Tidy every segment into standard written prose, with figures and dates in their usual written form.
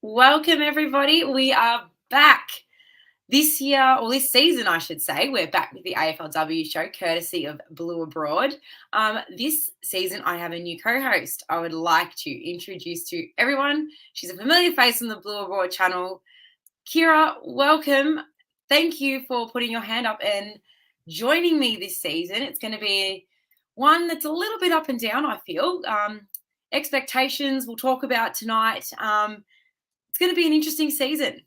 Welcome, everybody. We are back this year, or this season, I should say. We're back with the AFLW show, courtesy of Blue Abroad. This season, I have a new co-host. I would like to introduce to everyone. She's a familiar face on the Blue Abroad channel. Kira, welcome. Thank you for putting your hand up and joining me this season. It's going to be one that's a little bit up and down, I feel. Expectations we'll talk about tonight. It's going to be an interesting season.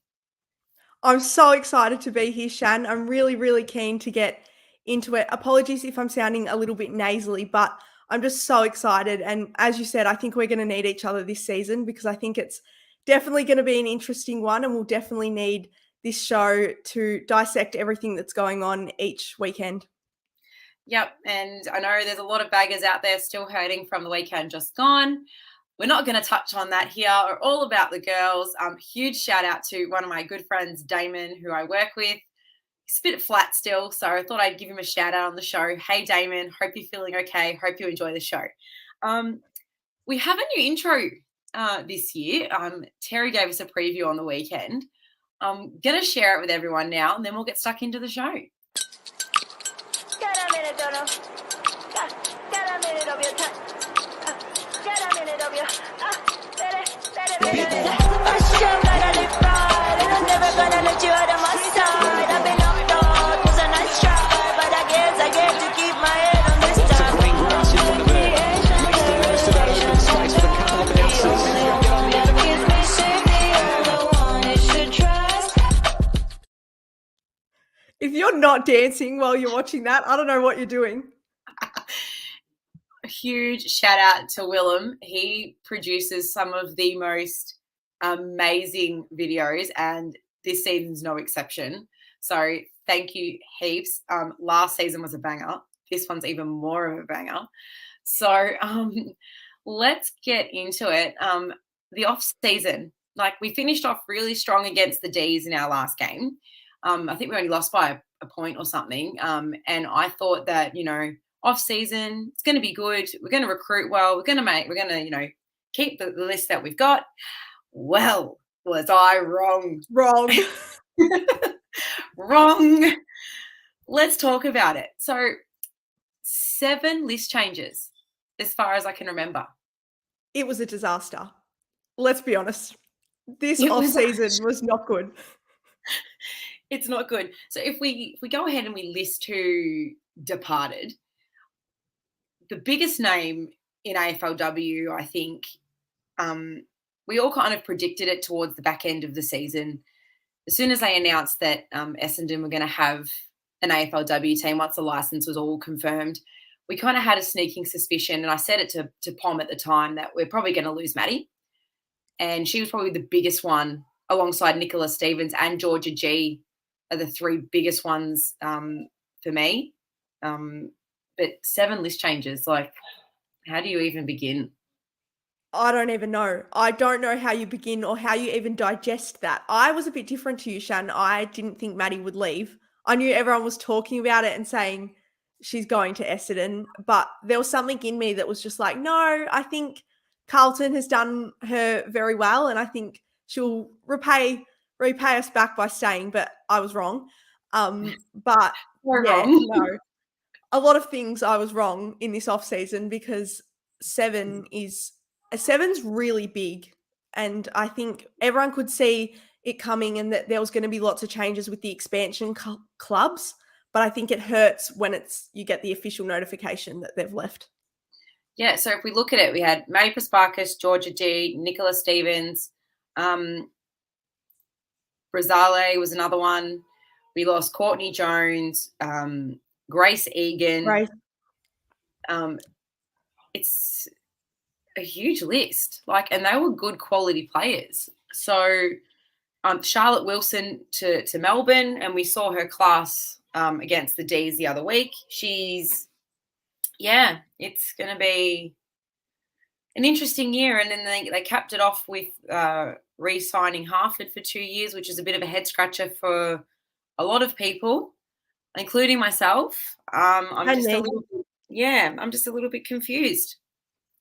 I'm so excited to be here, Shan. I'm really keen to get into it. Apologies if I'm sounding a little bit nasally, but I'm just so excited. And as you said, I think we're going to need each other this season because I think it's definitely going to be an interesting one, and we'll definitely need this show to dissect everything that's going on each weekend. Yep, and I know there's a lot of baggers out there still hurting from the weekend just gone. We're not going to touch on that here. We're all about the girls. Huge shout out to one of my good friends, Damon, who I work with. He's a bit flat still, so I thought I'd give him a shout out on the show. Hey, Damon, hope you're feeling okay. Hope you enjoy the show. We have a new intro this year. Terry gave us a preview on the weekend. I'm going to share it with everyone now, and then we'll get stuck into the show. If you're not dancing while you're watching that, I don't know what you're doing. A huge shout out to Willem. He produces some of the most amazing videos, and this season's no exception. So thank you heaps. Last season was a banger. This one's even more of a banger. So let's get into it. The off season, like we finished off really strong against the D's in our last game. I think we only lost by a point or something. And I thought that, off season, it's going to be good. We're going to recruit well. We're going to, keep the list that we've got. Well, was I wrong? Wrong. Wrong. Let's talk about it. So 7 list changes as far as I can remember. It was a disaster. Let's be honest. This off-season was not good. It's not good. So if we go ahead and we list who departed, the biggest name in AFLW, I think, we all kind of predicted it towards the back end of the season. As soon as they announced that Essendon were going to have an AFLW team, once the license was all confirmed, we kind of had a sneaking suspicion, and I said it to Pom at the time, that we're probably going to lose Maddie. And she was probably the biggest one, alongside Nicola Stevens and Georgia G, are the 3 biggest ones for me. But 7 list changes, like, how do you even begin? I don't even know. I don't know how you begin or how you even digest that. I was a bit different to you, Shan. I didn't think Maddie would leave. I knew everyone was talking about it and saying she's going to Essendon, but there was something in me that was just like, no, I think Carlton has done her very well, and I think she'll repay us back by staying, but I was wrong. But no, a lot of things I was wrong in this off season because 7's really big, and I think everyone could see it coming and that there was going to be lots of changes with the expansion clubs, but I think it hurts when you get the official notification that they've left. Yeah, so if we look at it, we had Maddie Prasparkas, Georgia G, Nicola Stevens, Brazale was another one. We lost Courtney Jones, Grace Egan. Right. It's a huge list, and they were good quality players. So Charlotte Wilson to Melbourne, and we saw her class against the D's the other week. It's going to be an interesting year. And then they capped it off with re-signing Harford for 2 years, which is a bit of a head scratcher for a lot of people, including myself. I'm just a little bit confused.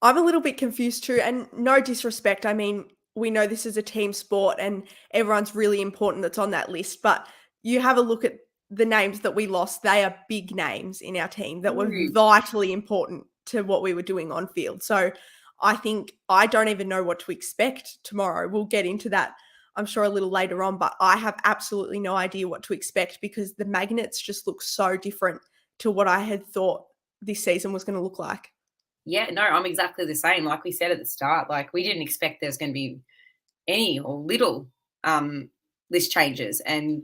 I'm a little bit confused too. And no disrespect, I mean, we know this is a team sport and everyone's really important that's on that list. But you have a look at the names that we lost. They are big names in our team that were Huge. vitally important to what we were doing on field. So I think I don't even know what to expect tomorrow. We'll get into that, I'm sure, a little later on, but I have absolutely no idea what to expect because the Magnets just look so different to what I had thought this season was going to look like. Yeah, no, I'm exactly the same. Like we said at the start, like we didn't expect there's going to be any or little list changes. And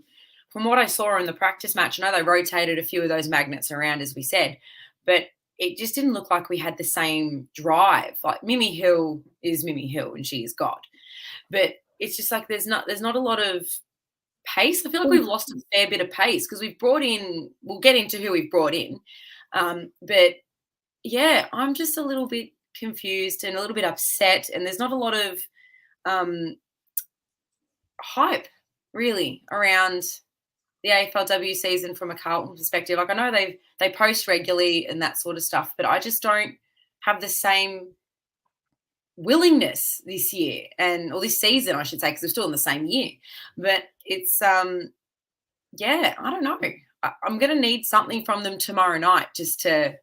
from what I saw in the practice match, I know they rotated a few of those magnets around, as we said, but it just didn't look like we had the same drive. Like Mimi Hill is Mimi Hill, and she is God. But it's just like there's not a lot of pace. I feel like we've lost a fair bit of pace because we've brought in. We'll get into who we've brought in, but yeah, I'm just a little bit confused and a little bit upset, and there's not a lot of um, hype really around the AFLW season from a Carlton perspective. Like I know they post regularly and that sort of stuff, but I just don't have the same willingness this year or this season, I should say, because we're still in the same year. But it's yeah, I don't know. I'm going to need something from them tomorrow night just to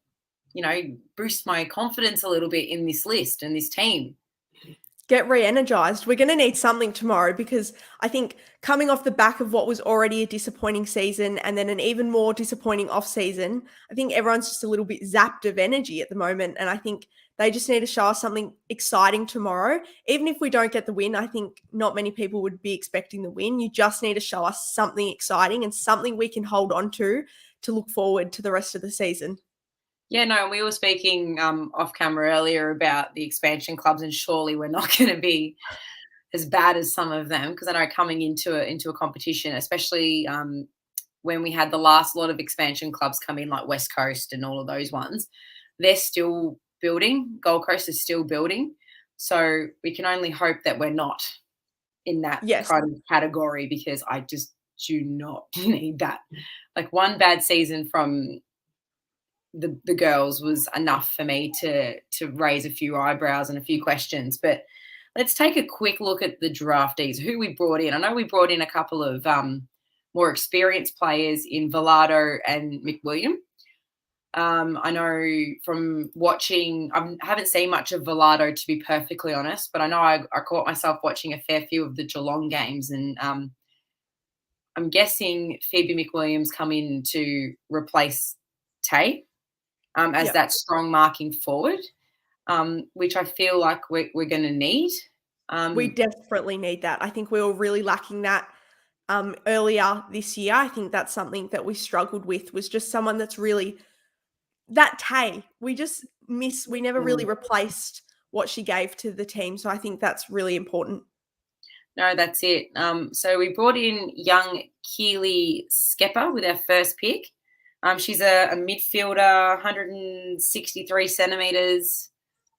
boost my confidence a little bit in this list and this team. Get re-energized. We're going to need something tomorrow because I think coming off the back of what was already a disappointing season and then an even more disappointing off season, I think everyone's just a little bit zapped of energy at the moment. And I think they just need to show us something exciting tomorrow. Even if we don't get the win, I think not many people would be expecting the win. You just need to show us something exciting and something we can hold on to look forward to the rest of the season. Yeah, no, we were speaking off camera earlier about the expansion clubs, and surely we're not going to be as bad as some of them because I know coming into a competition, especially when we had the last lot of expansion clubs come in, like West Coast and all of those ones, they're still building. Gold Coast is still building, so we can only hope that we're not in that Yes. kind of category because I just do not need that. Like one bad season from the girls was enough for me to raise a few eyebrows and a few questions. But let's take a quick look at the draftees, who we brought in. I know we brought in a couple of more experienced players in Velado and McWilliam. I know from watching, I haven't seen much of Velado, to be perfectly honest, but I know I caught myself watching a fair few of the Geelong games, and I'm guessing Phoebe McWilliams come in to replace Tay as that strong marking forward, which I feel like we're going to need. We desperately need that. I think we were really lacking that earlier this year. I think that's something that we struggled with was just someone that's really that Tay. We just we never really replaced what she gave to the team. So I think that's really important. No, that's it. So we brought in young Keely Skepper with our first pick. She's a midfielder, 163 centimetres,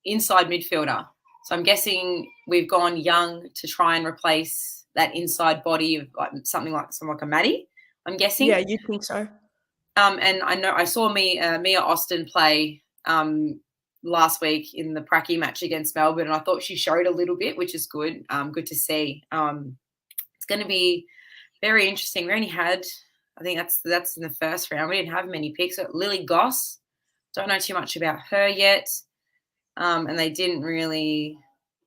inside midfielder. So I'm guessing we've gone young to try and replace that inside body of something like a Maddie, I'm guessing. Yeah, you think so. And I know I saw Mia Austin play last week in the Pracky match against Melbourne, and I thought she showed a little bit, which is good. Good to see. It's going to be very interesting. We only had, I think that's in the first round. We didn't have many picks. So Lily Goss, don't know too much about her yet, and they didn't really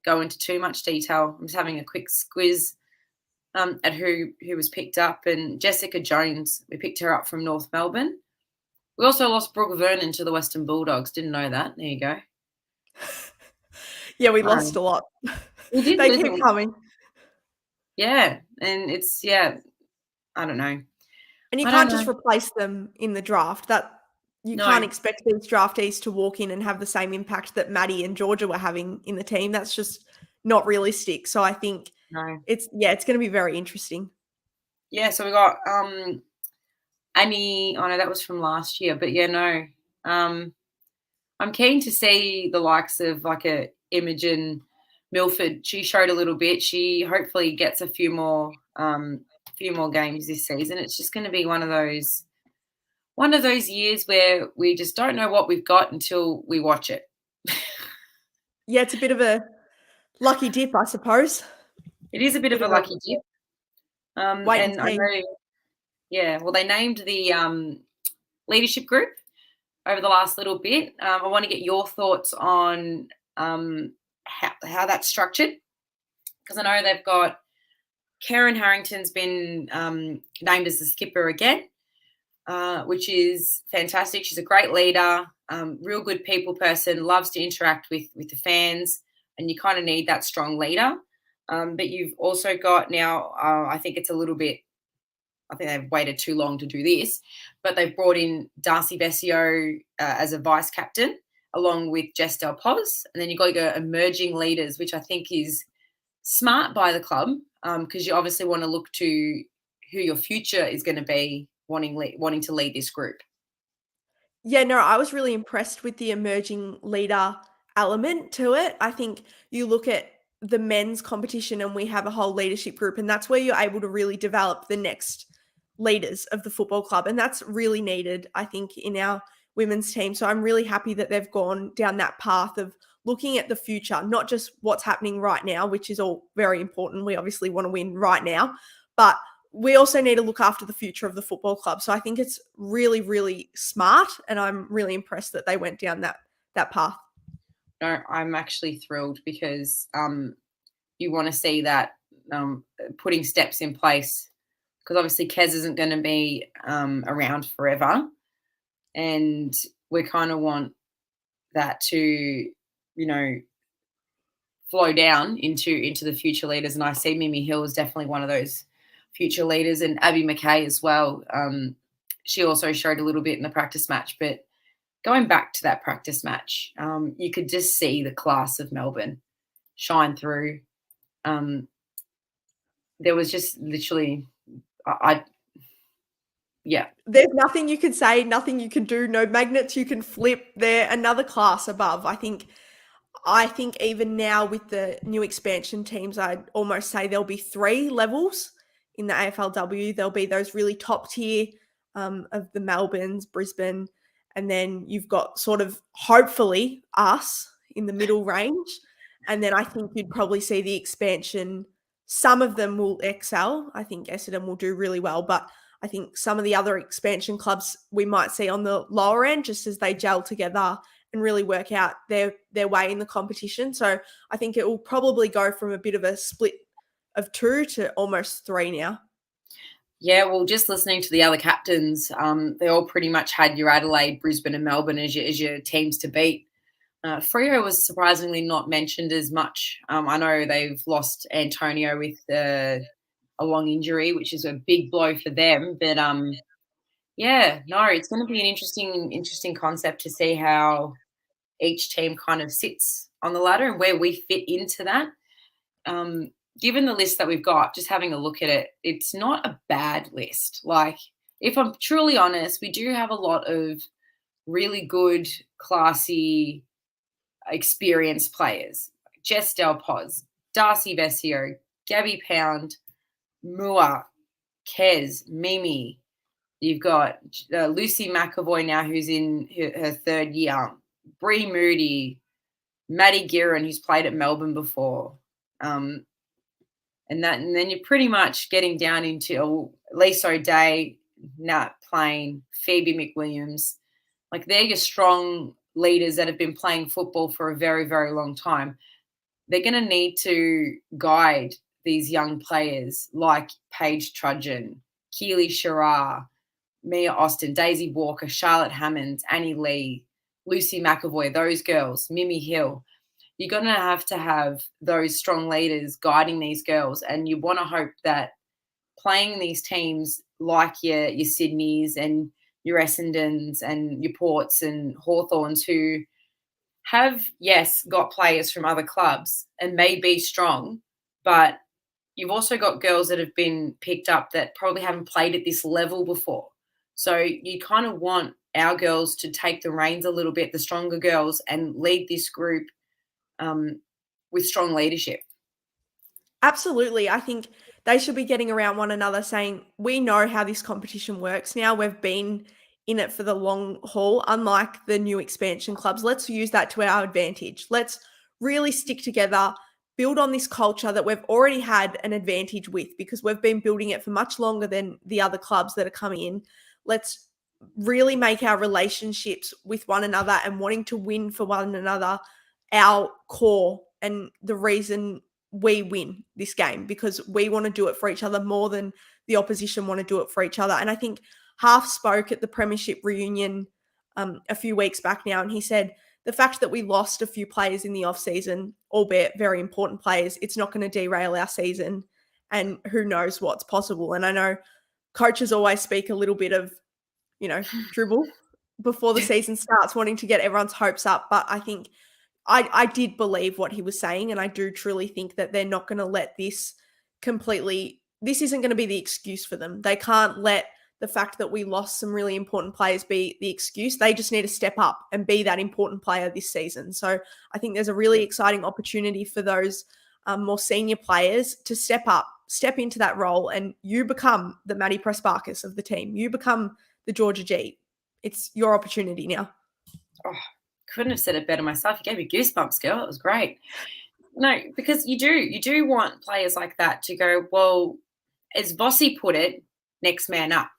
go into too much detail. I'm just having a quick squiz at who was picked up, and Jessica Jones, we picked her up from North Melbourne. We also lost Brooke Vernon to the Western Bulldogs. Didn't know that. There you go. Yeah, we lost a lot. We did. They keep coming. Yeah, and it's I don't know. And you can't just replace them in the draft. That you can't expect these draftees to walk in and have the same impact that Maddie and Georgia were having in the team. That's just not realistic. So I think it's going to be very interesting. Yeah, so we got Annie. I know that was from last year, but I'm keen to see the likes of like a Imogen Milford. She showed a little bit. She hopefully gets a few more games this season. It's just going to be one of those years where we just don't know what we've got until we watch it. Yeah, it's a bit of a Lucky dip, I suppose. It is a bit of a lucky dip. Wait and And I see. know, yeah, well, they named the leadership group over the last little bit. I want to get your thoughts on how that's structured, because I know they've got Karen Harrington's been named as the skipper again, which is fantastic. She's a great leader, real good people person, loves to interact with the fans, and you kind of need that strong leader. But you've also got now, I think it's a little bit, I think they've waited too long to do this, but they've brought in Darcy Vesio as a vice captain, along with Jess Del Pos. And then you've got your emerging leaders, which I think is smart by the club, because you obviously want to look to who your future is going to be wanting to lead this group. Yeah, no, I was really impressed with the emerging leader element to it. I think you look at the men's competition and we have a whole leadership group, and that's where you're able to really develop the next leaders of the football club. And that's really needed, I think, in our women's team. So I'm really happy that they've gone down that path of looking at the future, not just what's happening right now, which is all very important. We obviously want to win right now, but we also need to look after the future of the football club. So I think it's really, really smart, and I'm really impressed that they went down that path. No, I'm actually thrilled, because you want to see that putting steps in place, because obviously Kez isn't going to be around forever, and we kind of want that to, flow down into the future leaders. And I see Mimi Hill is definitely one of those future leaders, and Abby McKay as well. She also showed a little bit in the practice match, but going back to that practice match, you could just see the class of Melbourne shine through. There was just literally, yeah. There's nothing you can say, nothing you can do, no magnets you can flip. They're another class above. I think even now with the new expansion teams, I'd almost say there'll be 3 levels in the AFLW. There'll be those really top tier of the Melbournes, Brisbane, and then you've got sort of hopefully us in the middle range. And then I think you'd probably see the expansion. Some of them will excel. I think Essendon will do really well, but I think some of the other expansion clubs we might see on the lower end, just as they gel together and really work out their way in the competition. So I think it will probably go from a bit of a split of 2 to almost 3 now. Yeah, well, just listening to the other captains, they all pretty much had your Adelaide, Brisbane, and Melbourne as your teams to beat. Freo was surprisingly not mentioned as much. I know they've lost Antonio with a long injury, which is a big blow for them. But yeah, no, it's going to be an interesting concept to see how each team kind of sits on the ladder and where we fit into that. Given the list that we've got, just having a look at it, it's not a bad list. Like, if I'm truly honest, we do have a lot of really good, classy, experienced players. Jess Del Pos, Darcy Vesio, Gabby Pound, Mua, Kez, Mimi. You've got Lucy McAvoy now, who's in her 3rd year. Bree Moody, Maddie Guerin, who's played at Melbourne before. And then you're pretty much getting down into Lisa O'Day, Nat Plain, Phoebe McWilliams. Like, they're your strong leaders that have been playing football for a very, very long time. They're going to need to guide these young players like Paige Trudgeon, Keely Sherrar, Mia Austin, Daisy Walker, Charlotte Hammonds, Annie Lee, Lucy McAvoy, those girls, Mimi Hill. You're going to have those strong leaders guiding these girls, and you want to hope that playing these teams like your Sydneys and your Essendons and your Ports and Hawthorns, who have, yes, got players from other clubs and may be strong, but you've also got girls that have been picked up that probably haven't played at this level before. So you kind of want our girls to take the reins a little bit, the stronger girls, and lead this group with strong leadership. Absolutely. I think they should be getting around one another saying, we know how this competition works now. We've been in it for the long haul, unlike the new expansion clubs. Let's use that to our advantage. Let's really stick together, build on this culture that we've already had an advantage with because we've been building it for much longer than the other clubs that are coming in. Let's really make our relationships with one another and wanting to win for one another our core and the reason we win this game, because we want to do it for each other more than the opposition want to do it for each other. And I think Half spoke at the Premiership reunion a few weeks back now, and he said the fact that we lost a few players in the off-season, albeit very important players, it's not going to derail our season, and who knows what's possible. And I know coaches always speak a little bit of, dribble before the season starts, wanting to get everyone's hopes up. But I think I did believe what he was saying, and I do truly think that they're not going to let this isn't going to be the excuse for them. They can't let the fact that we lost some really important players be the excuse. They just need to step up and be that important player this season. So I think there's a really exciting opportunity for those more senior players to step up, step into that role, and you become the Maddie Pressparkas of the team. You become the Georgia G. It's your opportunity now. Oh, couldn't have said it better myself. You gave me goosebumps, girl. It was great. No, because you do want players like that to go, well, as Vossi put it, next man up.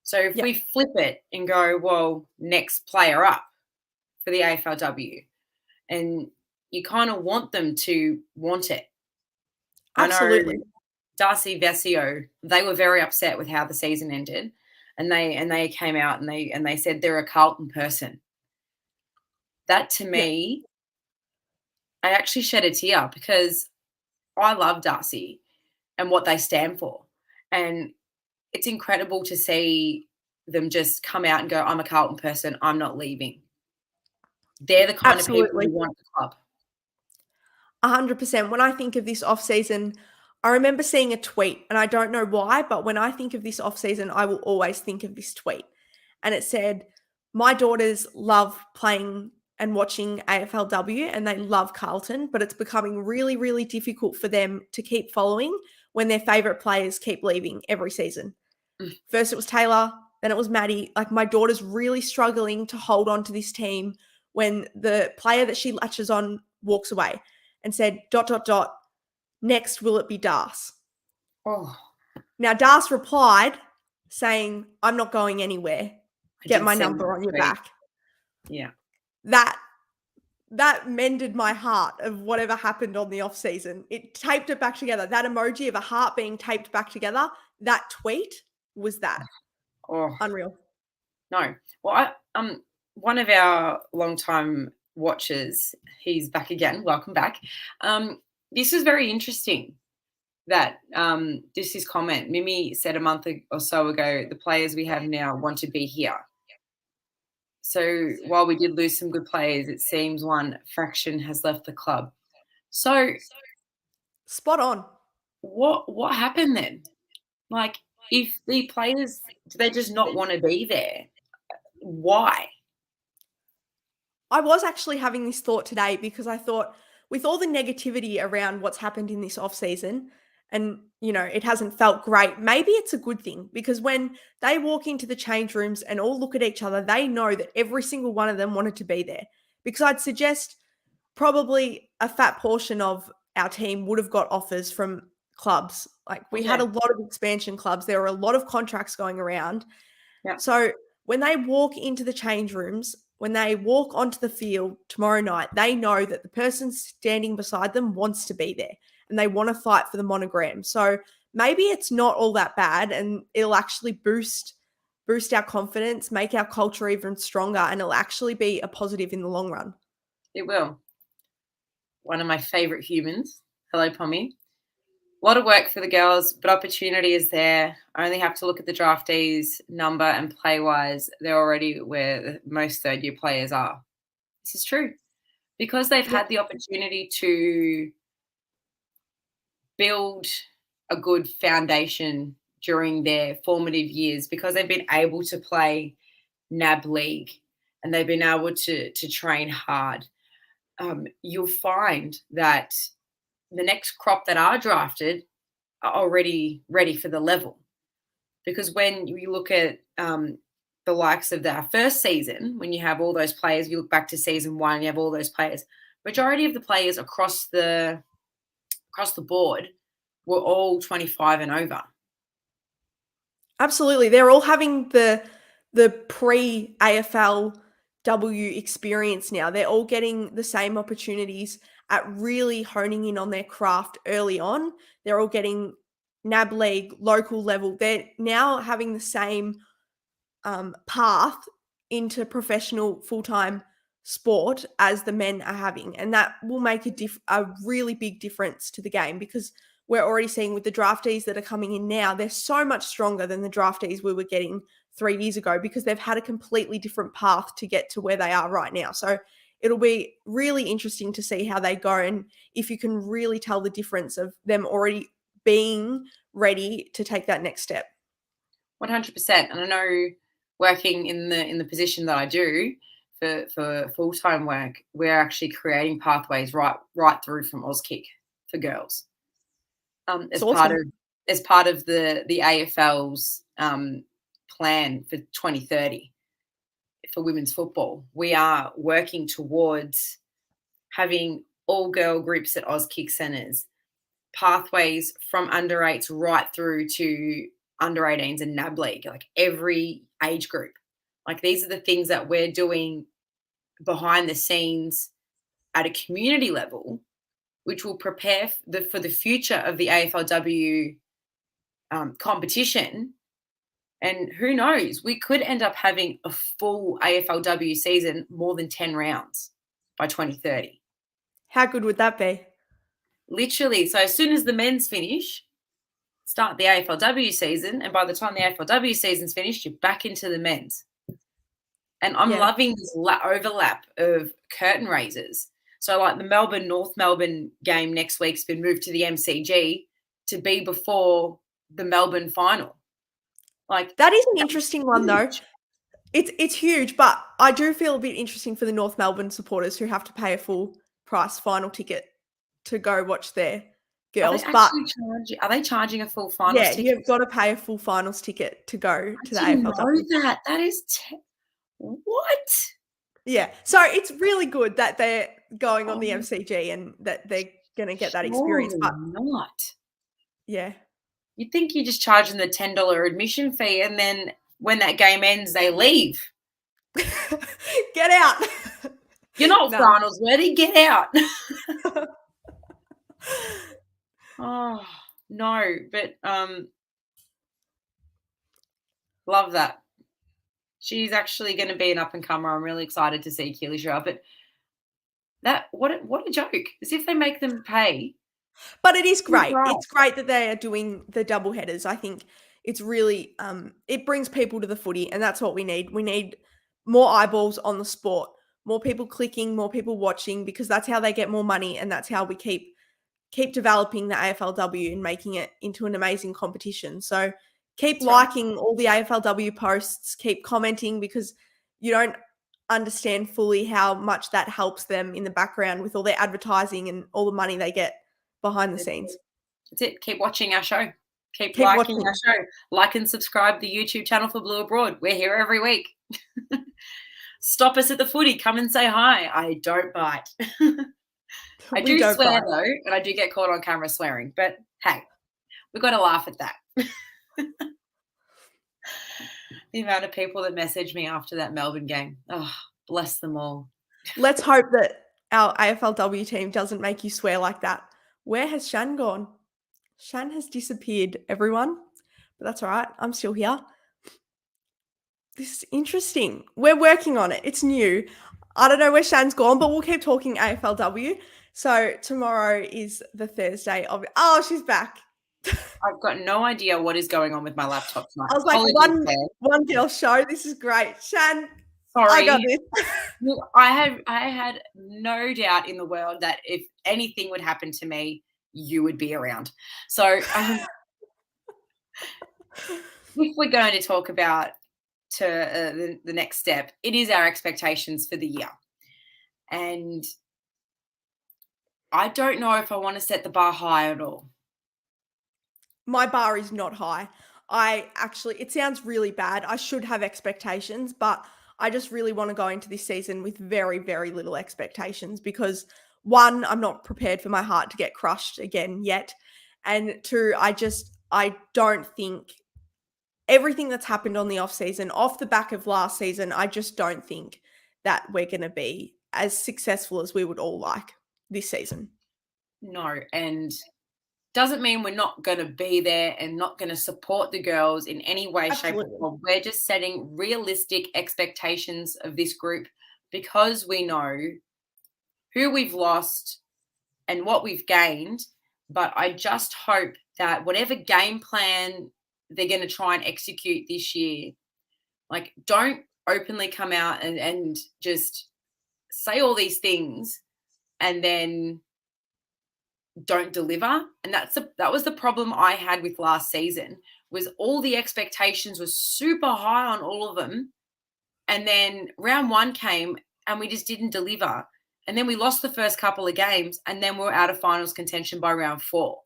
So if we flip it and go, well, next player up for the AFLW, and you kind of want them to want it. Absolutely. I know Darcy Vesio, they were very upset with how the season ended, and they came out and they said they're a Carlton person. That to me, I actually shed a tear because I love Darcy and what they stand for. And it's incredible to see them just come out and go, I'm a Carlton person, I'm not leaving. They're the kind of people who want the club. 100%. When I think of this off-season, I remember seeing a tweet, and I don't know why, but when I think of this off-season, I will always think of this tweet. And it said, my daughters love playing and watching AFLW, and they love Carlton, but it's becoming really, really difficult for them to keep following when their favourite players keep leaving every season. First it was Taylor, then it was Maddie. Like, my daughter's really struggling to hold on to this team when the player that she latches on walks away, and said, ... next, will it be Das? Oh. Now, Das replied saying, I'm not going anywhere. Get my number on your back. Yeah. That mended my heart of whatever happened on the off season. It taped it back together. That emoji of a heart being taped back together, that tweet was that. Oh. Unreal. No. Well, one of our longtime watchers, he's back again. Welcome back. This is very interesting that this is comment. Mimi said a month or so ago, the players we have now want to be here. So while we did lose some good players, it seems one faction has left the club. So spot on. What happened then? Like, if the players, do they just not want to be there? Why? I was actually having this thought today because I thought, with all the negativity around what's happened in this off-season, and, it hasn't felt great, maybe it's a good thing, because when they walk into the change rooms and all look at each other, they know that every single one of them wanted to be there. Because I'd suggest probably a fat portion of our team would have got offers from clubs. Like, we had a lot of expansion clubs. There were a lot of contracts going around. Yeah. So when they walk into the change rooms, when they walk onto the field tomorrow night, they know that the person standing beside them wants to be there and they want to fight for the monogram. So maybe it's not all that bad, and it'll actually boost our confidence, make our culture even stronger, and it'll actually be a positive in the long run. It will. One of my favorite humans. Hello, Pommy. A lot of work for the girls, but opportunity is there. I only have to look at the draftees number and play-wise. They're already where most third-year players are. This is true. Because they've had the opportunity to build a good foundation during their formative years, because they've been able to play NAB League and they've been able to train hard, you'll find that the next crop that are drafted are already ready for the level. Because when you look at the likes of our first season, when you have all those players, you look back to season one, you have all those players, majority of the players across the across the board were all 25 and over. Absolutely. They're all having the pre-AFLW experience now. They're all getting the same opportunities at really honing in on their craft early on. They're all getting NAB League, local level. They're now having the same path into professional full-time sport as the men are having. And that will make a really big difference to the game, because we're already seeing with the draftees that are coming in now, they're so much stronger than the draftees we were getting 3 years ago, because they've had a completely different path to get to where they are right now. So it'll be really interesting to see how they go, and if you can really tell the difference of them already being ready to take that next step. 100%. And I know, working in the position that I do for full-time work, we're actually creating pathways right through from Auskick for girls. It's awesome. As part of the AFL's plan for 2030 for women's football. We are working towards having all girl groups at Auskick centres, pathways from under 8s right through to under 18s and NAB League, like every age group. Like, these are the things that we're doing behind the scenes at a community level, which will prepare for the future of the AFLW competition. And who knows, we could end up having a full AFLW season, more than 10 rounds by 2030. How good would that be? Literally. So as soon as the men's finish, start the AFLW season, and by the time the AFLW season's finished, you're back into the men's. And I'm loving this overlap of curtain raisers. So, like, the North Melbourne game next week's been moved to the MCG to be before the Melbourne final. Like, that is an interesting one, though. It's huge, but I do feel a bit interesting for the North Melbourne supporters who have to pay a full price final ticket to go watch their girls. Are they charging a full finals ticket? Yeah, you've got to pay a full finals ticket to go to the AFLW. I didn't know that. That is what? Yeah, so it's really good that they're going on the MCG and that they're going to get that experience. But not. Yeah. You'd think you're just charging the $10 admission fee, and then when that game ends, they leave. Get out. You're not finals worthy. Get out. Oh, no. But love that. She's actually going to be an up-and-comer. I'm really excited to see Keely show up. But what a joke. As if they make them pay. But it is great. It's great that they are doing the double headers. I think it's really it brings people to the footy, and that's what we need. We need more eyeballs on the sport, more people clicking, more people watching, because that's how they get more money, and that's how we keep developing the AFLW and making it into an amazing competition. So keep liking all the AFLW posts, keep commenting, because you don't understand fully how much that helps them in the background with all their advertising and all the money they get behind the scenes. That's it. Keep watching our show. Keep liking our show. Like and subscribe the YouTube channel for Blue Abroad. We're here every week. Stop us at the footy. Come and say hi. I don't bite. I do swear, though, and I do get caught on camera swearing. But hey, we've got to laugh at that. The amount of people that messaged me after that Melbourne game. Oh, bless them all. Let's hope that our AFLW team doesn't make you swear like that. Where has Shan gone? Shan has disappeared, everyone. But that's all right. I'm still here. This is interesting. We're working on it. It's new. I don't know where Shan's gone, but we'll keep talking AFLW. So tomorrow is the Thursday of... Oh, she's back. I've got no idea what is going on with my laptop tonight. I was like, one girl show. This is great. Shan, sorry. I got this. I had no doubt in the world that if anything would happen to me, you would be around. So if we're going to talk about the next step, it is our expectations for the year. And I don't know if I want to set the bar high at all. My bar is not high. It sounds really bad. I should have expectations, but I just really want to go into this season with very, very little expectations, because one, I'm not prepared for my heart to get crushed again yet. And two, I don't think everything that's happened on the off season, off the back of last season, I just don't think that we're going to be as successful as we would all like this season. No, and doesn't mean we're not going to be there and not going to support the girls in any way, shape, or Absolutely. form. We're just setting realistic expectations of this group because we know who we've lost and what we've gained. But I just hope that whatever game plan they're going to try and execute this year, like, don't openly come out and just say all these things and then don't deliver. And that was the problem I had with last season, was all the expectations were super high on all of them, and then round one came and we just didn't deliver, and then we lost the first couple of games, and then we're out of finals contention by round 4.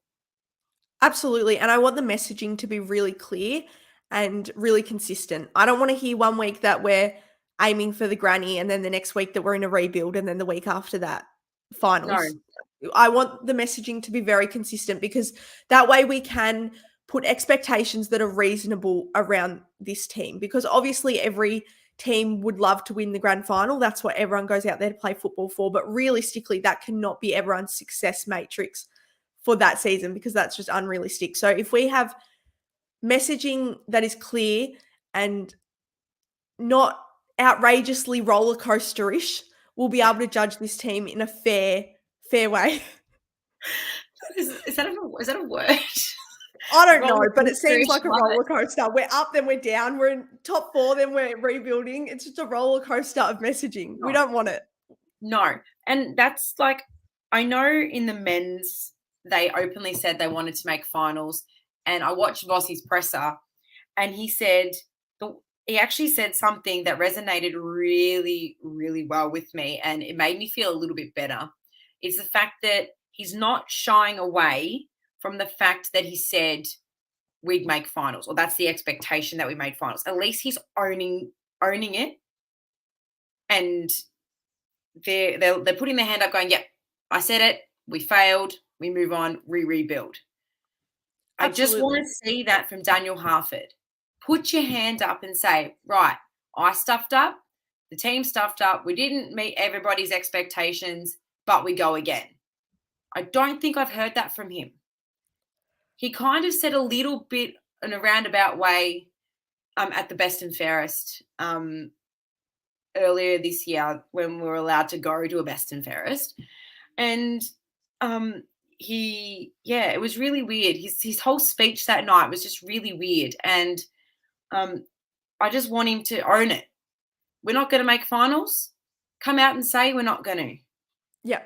Absolutely. And I want the messaging to be really clear and really consistent. I don't want to hear one week that we're aiming for the granny and then the next week that we're in a rebuild and then the week after that, No, finals. I want the messaging to be very consistent because that way we can put expectations that are reasonable around this team. Because obviously, every team would love to win the grand final. That's what everyone goes out there to play football for. But realistically, that cannot be everyone's success matrix for that season because that's just unrealistic. So if we have messaging that is clear and not outrageously roller coasterish, we'll be able to judge this team in a fair way. is that a word? I don't know, Roller but it seems coaster-ish, like a love it. roller coaster. We're up, then we're down. We're in top 4, then we're rebuilding. It's just a roller coaster of messaging. We No, don't want it. no, and that's like, I know in the men's they openly said they wanted to make finals, and I watched Vossi's presser, and he actually said something that resonated really, really well with me, and it made me feel a little bit better. It's the fact that he's not shying away from the fact that he said we'd make finals, or that's the expectation that we made finals. At least he's owning it, and they're putting their hand up, going, "Yep, I said it. We failed. We move on. We rebuild." I just want Absolutely. to see that from Daniel Harford. Put your hand up and say, right, I stuffed up. The team stuffed up. We didn't meet everybody's expectations, but we go again. I don't think I've heard that from him. He kind of said a little bit in a roundabout way at the Best and Fairest earlier this year when we were allowed to go to a Best and Fairest. And it was really weird. His whole speech that night was just really weird. And I just want him to own it. We're not going to make finals. Come out and say we're not going to. Yeah,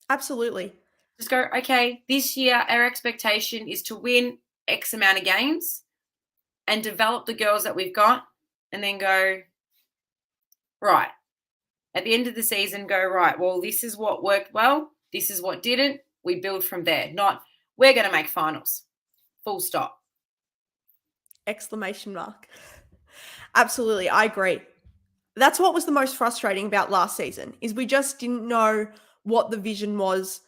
absolutely. Just go, okay, this year our expectation is to win X amount of games and develop the girls that we've got, and then go, right, at the end of the season, go, right, well, this is what worked well. This is what didn't. We build from there. Not, we're going to make finals. Full stop. Exclamation mark. Absolutely, I agree. That's what was the most frustrating about last season, is we just didn't know what the vision was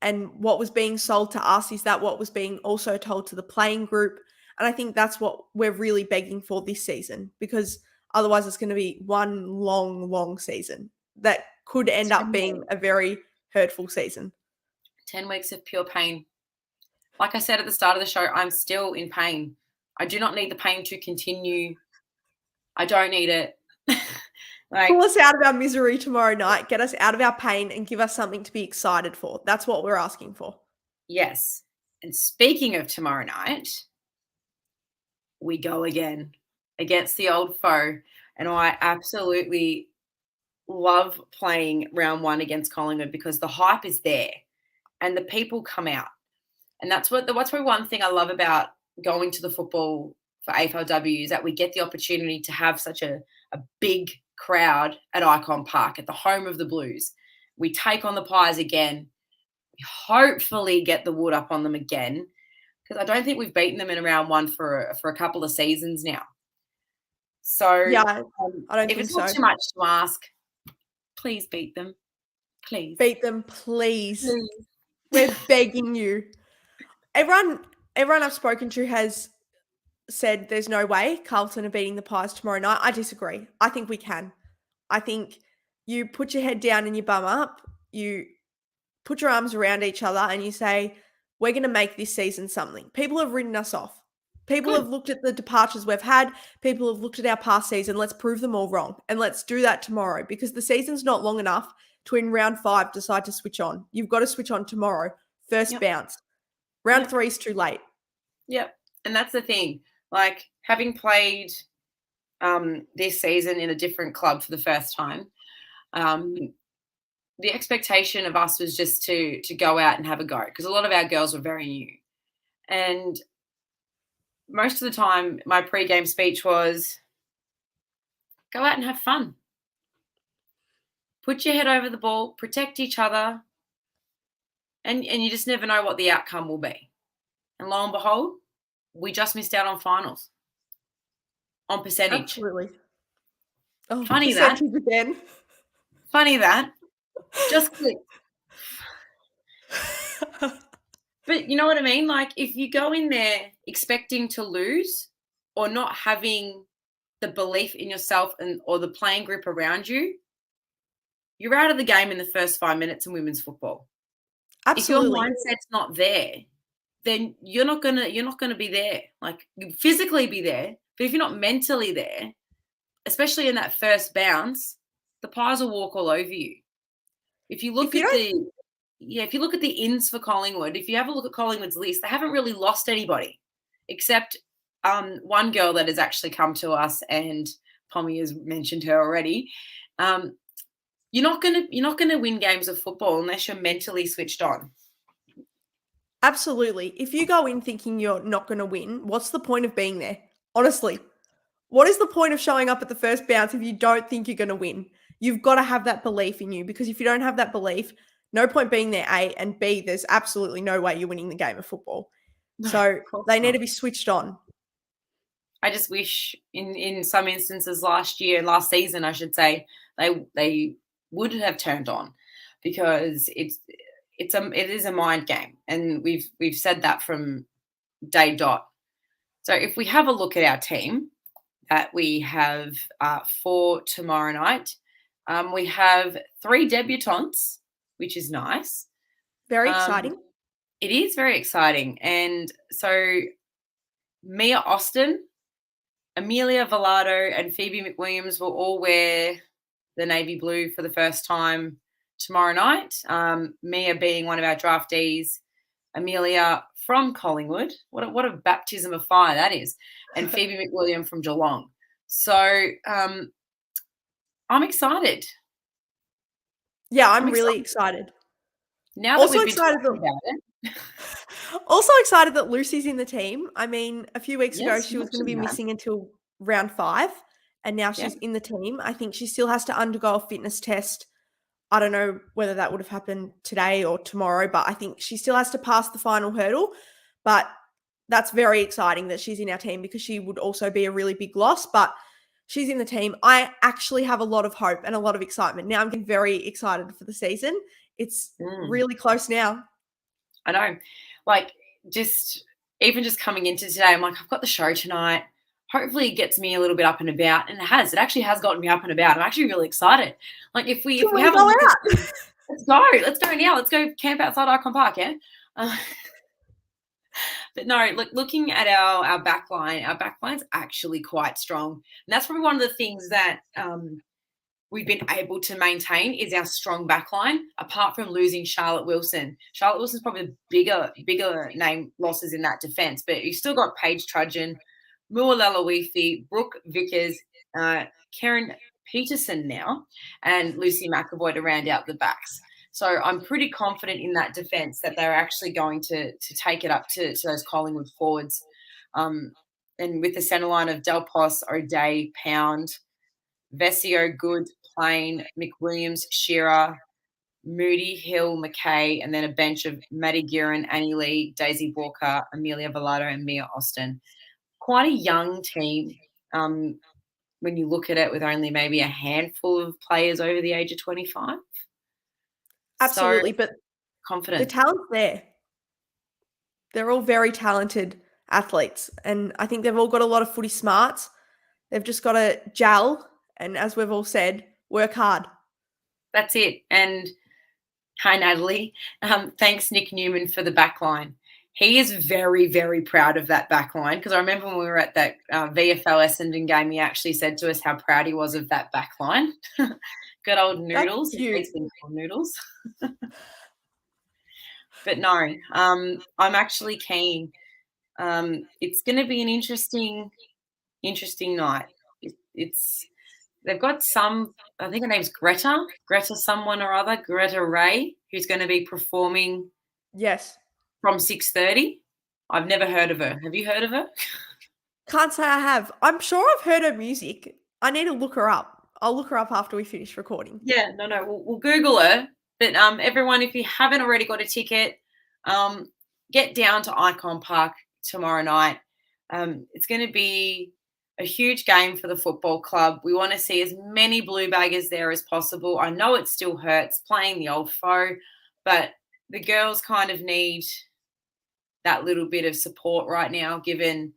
and what was being sold to us. Is that what was being also told to the playing group? And I think that's what we're really begging for this season, because otherwise it's going to be one long season that could end up being a very hurtful season. 10 weeks of pure pain. Like I said at the start of the show, I'm still in pain. I do not need the pain to continue. I don't need it. Pull us out of our misery tomorrow night, get us out of our pain, and give us something to be excited for. That's what we're asking for. Yes. And speaking of tomorrow night, we go again against the old foe. And I absolutely love playing round 1 against Collingwood because the hype is there and the people come out. And that's one thing I love about going to the football for AFLW, is that we get the opportunity to have such a big crowd at Icon Park, at the home of the Blues. We take on the Pies again. We hopefully get the wood up on them again, because I don't think we've beaten them in round 1 for a couple of seasons now. So yeah, I don't if think it's not so. too much to ask, please beat them. Please. Beat them, please. Please. We're begging you. Everyone I've spoken to has said there's no way Carlton are beating the Pies tomorrow night. I disagree. I think we can. I think you put your head down and you bum up, you put your arms around each other and you say, we're going to make this season something. People have written us off. People Good. have looked at the departures we've had. People have looked at our past season. Let's prove them all wrong. And let's do that tomorrow because the season's not long enough to in round 5 decide to switch on. You've got to switch on tomorrow. First bounce. Round 3 is too late. Yep. And that's the thing. Like having played this season in a different club for the first time, the expectation of us was just to go out and have a go because a lot of our girls were very new. And most of the time, my pre-game speech was, go out and have fun. Put your head over the ball, protect each other, and you just never know what the outcome will be. And lo and behold, we just missed out on finals. On percentage. Absolutely. Oh, Funny that. again. Funny that. Just click. But you know what I mean? Like if you go in there expecting to lose or not having the belief in yourself or the playing group around you, you're out of the game in the first 5 minutes in women's football. Absolutely. If your mindset's not there, then you're not gonna be there. Like you physically be there, but if you're not mentally there, especially in that first bounce, the Pies will walk all over you. If you look at the ins for Collingwood, if you have a look at Collingwood's list, they haven't really lost anybody except one girl that has actually come to us, and Pommy has mentioned her already. You're not gonna win games of football unless you're mentally switched on. Absolutely. If you go in thinking you're not going to win, what's the point of being there? Honestly, what is the point of showing up at the first bounce if you don't think you're going to win? You've got to have that belief in you because if you don't have that belief, no point being there, A, and B, there's absolutely no way you're winning the game of football. So they need to be switched on. I just wish in some instances last season, I should say, they would have turned on because it is a mind game. And we've said that from day dot. So if we have a look at our team that we have for tomorrow night, we have 3 debutantes, which is nice. Very exciting. It is very exciting. And so Mia Austin, Amelia Villado, and Phoebe McWilliams will all wear the navy blue for the first time tomorrow night. Mia being one of our draftees, Amelia from Collingwood. What a baptism of fire that is. And Phoebe McWilliam from Geelong. So I'm excited. Yeah, I'm really excited. Now that we've been talking about it. Also excited that Lucy's in the team. I mean, a few weeks ago, she was going to be missing until round 5, and now she's in the team. I think she still has to undergo a fitness test. I don't know whether that would have happened today or tomorrow, but I think she still has to pass the final hurdle. But that's very exciting that she's in our team because she would also be a really big loss, but she's in the team. I actually have a lot of hope and a lot of excitement. Now I'm getting very excited for the season. It's really close now. I know. Like just coming into today, I'm like, I've got the show tonight. Hopefully it gets me a little bit up and about. And it has. It actually has gotten me up and about. I'm actually really excited. Like if we have a look at, let's go now. Let's go camp outside Icon Park, yeah? But no, looking at our backline's actually quite strong. And that's probably one of the things that we've been able to maintain is our strong backline, apart from losing Charlotte Wilson. Charlotte Wilson's probably bigger name losses in that defence, but you've still got Paige Trudgeon, Mua Lalawifi, Brooke Vickers, Karen Peterson now, and Lucy McAvoy to round out the backs. So I'm pretty confident in that defence that they're actually going to take it up to those Collingwood forwards. And with the centre line of Del Pos, O'Day, Pound, Vesio, Good, Plain, McWilliams, Shearer, Moody, Hill, McKay, and then a bench of Maddie Guerin, Annie Lee, Daisy Walker, Amelia Villado, and Mia Austin. Quite a young team when you look at it with only maybe a handful of players over the age of 25. So Absolutely, but the confident. talent's there. They're all very talented athletes, and I think they've all got a lot of footy smarts. They've just got to gel, and as we've all said, work hard. That's it. And hi, Natalie. Thanks, Nick Newman, for the back line. He is very, very proud of that back line because I remember when we were at that VFL Essendon game, he actually said to us how proud he was of that back line. Good old That's Noodles. cute. He's been called Noodles. But no, I'm actually keen. It's going to be an interesting night. It's they've got some. I think her name's Greta someone or other, Greta Ray, who's going to be performing Yes. from 6:30. I've never heard of her. Have you heard of her? Can't say I have. I'm sure I've heard her music. I need to look her up. I'll look her up after we finish recording. Yeah, no. We'll Google her. But everyone, if you haven't already got a ticket, um, get down to Icon Park tomorrow night. It's going to be a huge game for the football club. We want to see as many blue baggers there as possible. I know it still hurts playing the old foe, but the girls kind of need that little bit of support right now, given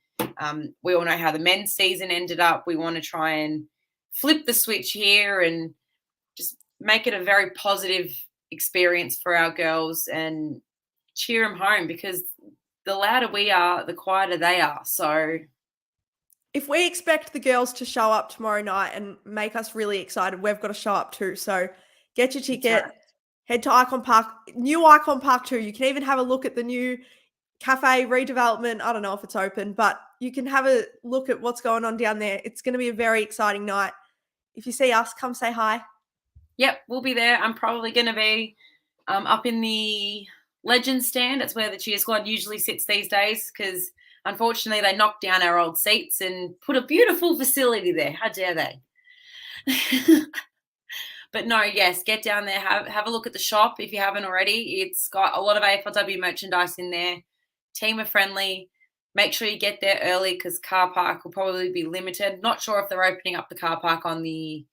we all know how the men's season ended up. We want to try and flip the switch here and just make it a very positive experience for our girls and cheer them home because the louder we are, the quieter they are. So If we expect the girls to show up tomorrow night and make us really excited, we've got to show up too. So get your that's right. ticket, head to Icon Park, new Icon Park too. You can even have a look at the new cafe redevelopment. I don't know if it's open, but you can have a look at what's going on down there. It's going to be a very exciting night. If you see us, come say hi. Yep, we'll be there. I'm probably going to be up in the Legends stand. That's where the cheer squad usually sits these days because unfortunately they knocked down our old seats and put a beautiful facility there. How dare they? But no, yes, get down there, have a look at the shop if you haven't already. It's got a lot of AFLW merchandise in there. Team are friendly. Make sure you get there early because car park will probably be limited. Not sure if they're opening up the car park on the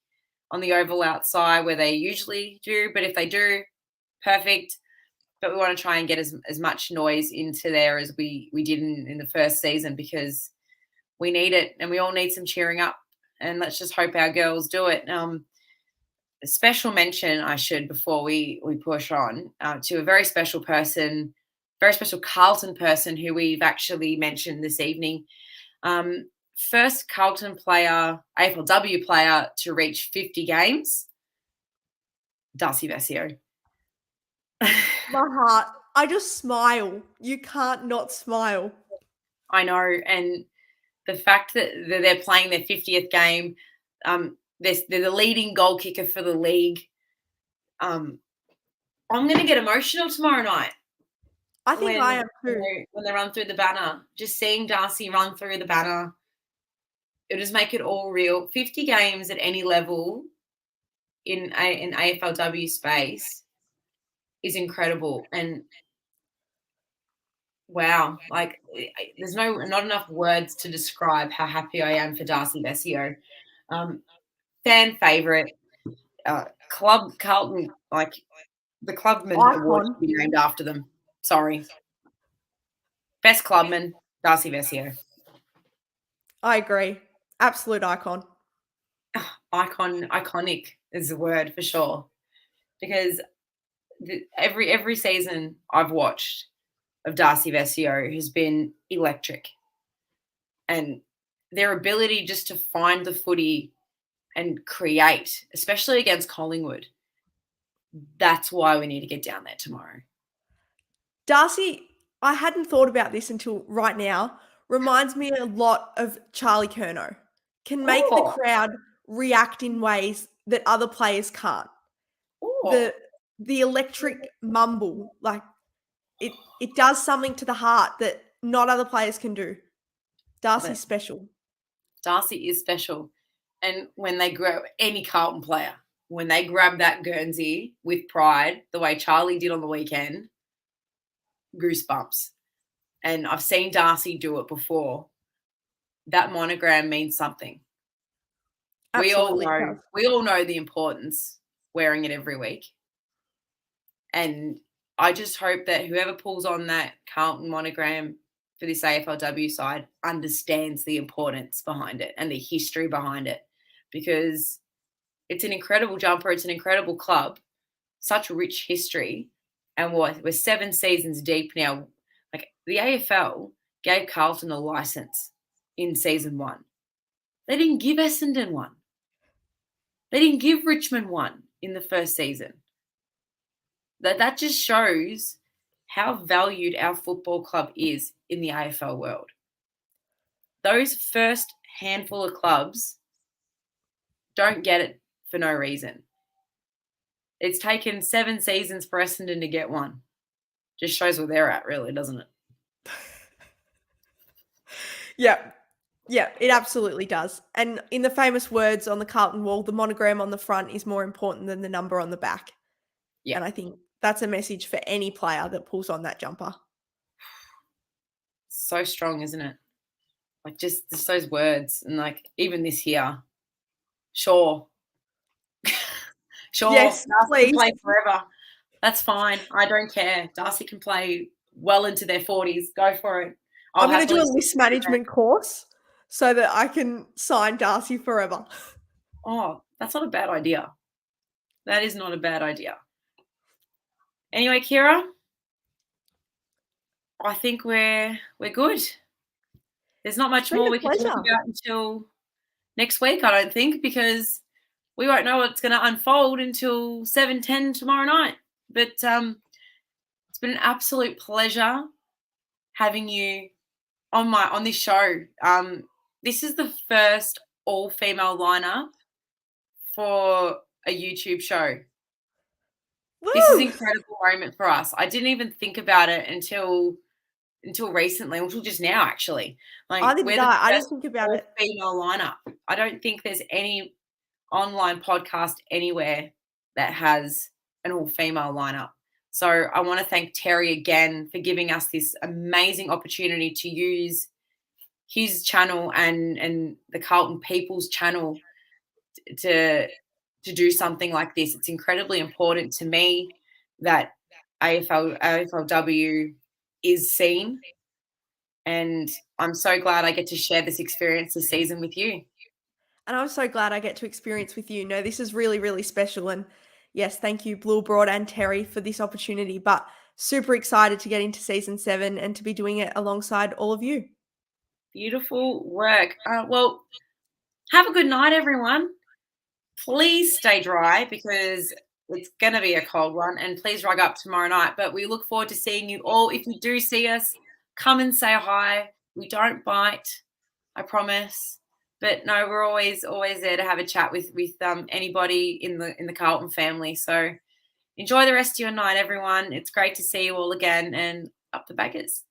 oval outside where they usually do, but if they do, perfect. But we want to try and get as much noise into there as we did in the first season because we need it and we all need some cheering up. And let's just hope our girls do it. A special mention I should before we push on to a very special person, very special Carlton person who we've actually mentioned this evening. First Carlton player, AFLW player to reach 50 games, Darcy Vesio. My heart, I just smile. You can't not smile. I know, and the fact that they're playing their 50th game, they're the leading goal kicker for the league. I'm going to get emotional tomorrow night. I think I am too. When they run through the banner, just seeing Darcy run through the banner, it'll just make it all real. 50 games at any level in AFLW space is incredible. And wow, like there's not enough words to describe how happy I am for Darcy Vesio. Fan favorite, club Carlton, like the Clubman Award Icon. should be named after them. Sorry. Best clubman, Darcy Vesio. I agree. Absolute icon. Iconic is the word for sure. Because every season I've watched of Darcy Vesio has been electric. And their ability just to find the footy and create, especially against Collingwood, that's why we need to get down there tomorrow. Darcy, I hadn't thought about this until right now, reminds me a lot of Charlie Curnow. Can make the Oh, crowd react in ways that other players can't. oh. The electric mumble, like it does something to the heart that not other players can do. Darcy's special. Darcy is special. And when they grab any Carlton player, when they grab that Guernsey with pride, the way Charlie did on the weekend, goosebumps. And I've seen Darcy do it before. That monogram means something. Absolutely. We all know the importance wearing it every week. And I just hope that whoever pulls on that Carlton monogram for this AFLW side understands the importance behind it and the history behind it, because it's an incredible jumper. It's an incredible club, such rich history. And we're 7 seasons deep now. Like, the AFL gave Carlton a license in season 1. They didn't give Essendon one. They didn't give Richmond one in the first season. That just shows how valued our football club is in the AFL world. Those first handful of clubs don't get it for no reason. It's taken 7 seasons for Essendon to get one. Just shows where they're at, really, doesn't it? Yeah. Yeah, it absolutely does. And in the famous words on the Carlton wall, the monogram on the front is more important than the number on the back. Yeah. And I think that's a message for any player that pulls on that jumper. So strong, isn't it? Like, just those words. And, like, even this here. Sure. Sure. Yes, Darcy please. can play forever. That's fine. I don't care. Darcy can play well into their 40s. Go for it. I'm going to do a list management course so that I can sign Darcy forever. Oh, that's not a bad idea. That is not a bad idea. Anyway, Kira, I think we're good. There's not much more we can talk about until next week, I don't think, because we won't know what's going to unfold until 7:10 tomorrow night. But it's been an absolute pleasure having you on this show. This is the first all-female lineup for a YouTube show. Woo! This is an incredible moment for us. I didn't even think about it until recently, until just now, actually. Like, I didn't think about it. Female lineup. I don't think there's any online podcast anywhere that has an all-female lineup. So I want to thank Terry again for giving us this amazing opportunity to use his channel and the Carlton People's channel to do something like this. It's incredibly important to me that AFLW is seen, and I'm so glad I get to share this experience this season with you. And I'm so glad I get to experience with you. No, this is really, really special. And yes, thank you, Blue Broad and Terry, for this opportunity. But super excited to get into season 7 and to be doing it alongside all of you. Beautiful work. Well, have a good night, everyone. Please stay dry because it's going to be a cold one, and please rug up tomorrow night. But we look forward to seeing you all. If you do see us, come and say hi. We don't bite, I promise. But no, we're always there to have a chat with anybody in the Carlton family. So enjoy the rest of your night, everyone. It's great to see you all again, and up the baggers.